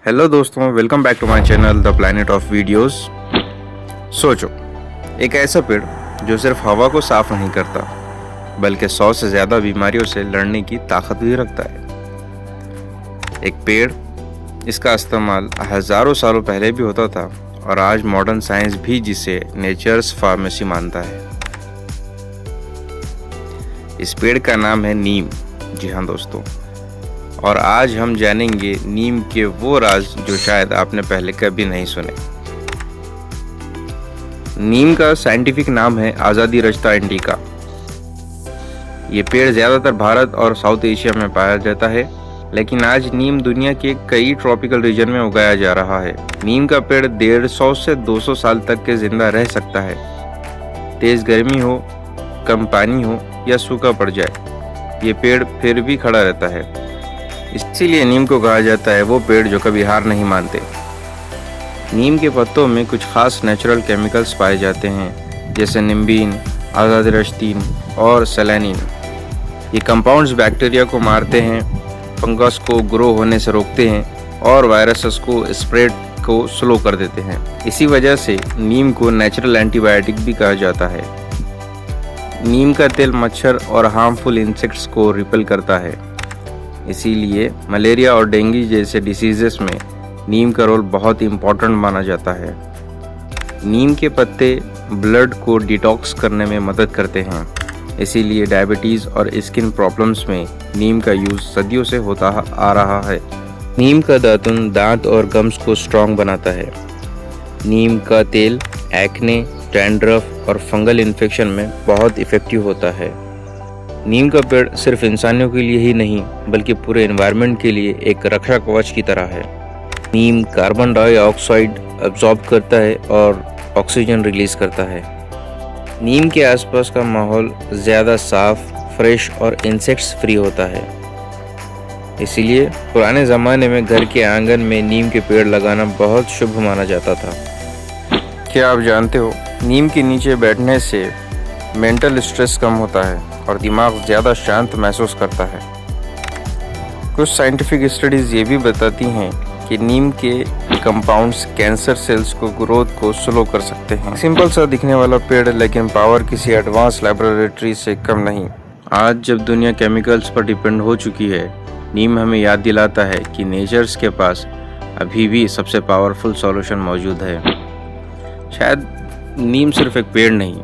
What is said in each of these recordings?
Hello दोस्तों, welcome back to my channel the planet of videos. सोचो, एक ऐसा पेड़ जो सिर्फ हवा को साफ नहीं करता बल्कि 100 से ज़्यादा बीमारियों से लड़ने की ताकत भी रखता है। एक पेड़, इसका इस्तेमाल हज़ारों सालों पहले भी होता था और आज मॉडर्न साइंस भी जिसे नेचर्स फार्मेसी मानता है। इस पेड़ का नाम है नीम। जी हाँ दोस्तों, और आज हम जानेंगे नीम के वो राज जो शायद आपने पहले कभी नहीं सुने। नीम का साइंटिफिक नाम है आज़ादी रजता इंडिका। ये पेड़ ज़्यादातर भारत और साउथ एशिया में पाया जाता है, लेकिन आज नीम दुनिया के कई ट्रॉपिकल रीजन में उगाया जा रहा है। नीम का पेड़ 150 से 200 साल तक के जिंदा रह सकता है। तेज़ गर्मी हो, कम पानी हो या सूखा पड़ जाए, ये पेड़ फिर भी खड़ा रहता है। इसीलिए नीम को कहा जाता है वो पेड़ जो कभी हार नहीं मानते। नीम के पत्तों में कुछ खास नेचुरल केमिकल्स पाए जाते हैं, जैसे निम्बीन, आज़ादिरश्तीन और सेलेनिन। ये कंपाउंड्स बैक्टीरिया को मारते हैं, फंगस को ग्रो होने से रोकते हैं और वायरसेस को स्प्रेड को स्लो कर देते हैं। इसी वजह से नीम को नेचुरल एंटीबायोटिक भी कहा जाता है। नीम का तेल मच्छर और हार्मफुल इंसेक्ट्स को रिपेल करता है, इसीलिए मलेरिया और डेंगू जैसे डिसीजेस में नीम का रोल बहुत इम्पोर्टेंट माना जाता है। नीम के पत्ते ब्लड को डिटॉक्स करने में मदद करते हैं, इसीलिए डायबिटीज़ और स्किन प्रॉब्लम्स में नीम का यूज़ सदियों से होता आ रहा है। नीम का दातुन दांत और गम्स को स्ट्रॉन्ग बनाता है। नीम का तेल एक्ने, डैंड्रफ और फंगल इन्फेक्शन में बहुत इफ़ेक्टिव होता है। नीम का पेड़ सिर्फ इंसानों के लिए ही नहीं बल्कि पूरे एनवायरनमेंट के लिए एक रक्षा कवच की तरह है। नीम कार्बन डाइऑक्साइड अब्जॉर्ब करता है और ऑक्सीजन रिलीज करता है। नीम के आसपास का माहौल ज़्यादा साफ, फ्रेश और इंसेक्ट्स फ्री होता है। इसीलिए पुराने ज़माने में घर के आंगन में नीम के पेड़ लगाना बहुत शुभ माना जाता था। क्या आप जानते हो, नीम के नीचे बैठने से मेंटल स्ट्रेस कम होता है और दिमाग ज़्यादा शांत महसूस करता है। कुछ साइंटिफिक स्टडीज़ ये भी बताती हैं कि नीम के कंपाउंड्स कैंसर सेल्स को ग्रोथ को स्लो कर सकते हैं। सिंपल सा दिखने वाला पेड़, लेकिन पावर किसी एडवांस लैबोरेटरी से कम नहीं। आज जब दुनिया केमिकल्स पर डिपेंड हो चुकी है, नीम हमें याद दिलाता है कि नेचर्स के पास अभी भी सबसे पावरफुल सॉल्यूशन मौजूद है। शायद नीम सिर्फ एक पेड़ नहीं,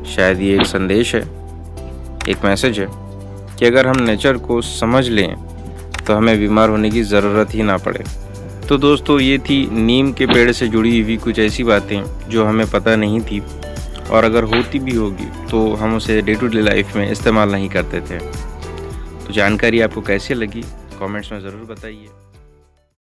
शायद ये एक संदेश है, एक मैसेज है कि अगर हम नेचर को समझ लें तो हमें बीमार होने की ज़रूरत ही ना पड़े। तो दोस्तों, ये थी नीम के पेड़ से जुड़ी हुई कुछ ऐसी बातें जो हमें पता नहीं थी, और अगर होती भी होगी तो हम उसे डे टू डे लाइफ में इस्तेमाल नहीं करते थे। तो जानकारी आपको कैसी लगी, कमेंट्स में ज़रूर बताइए।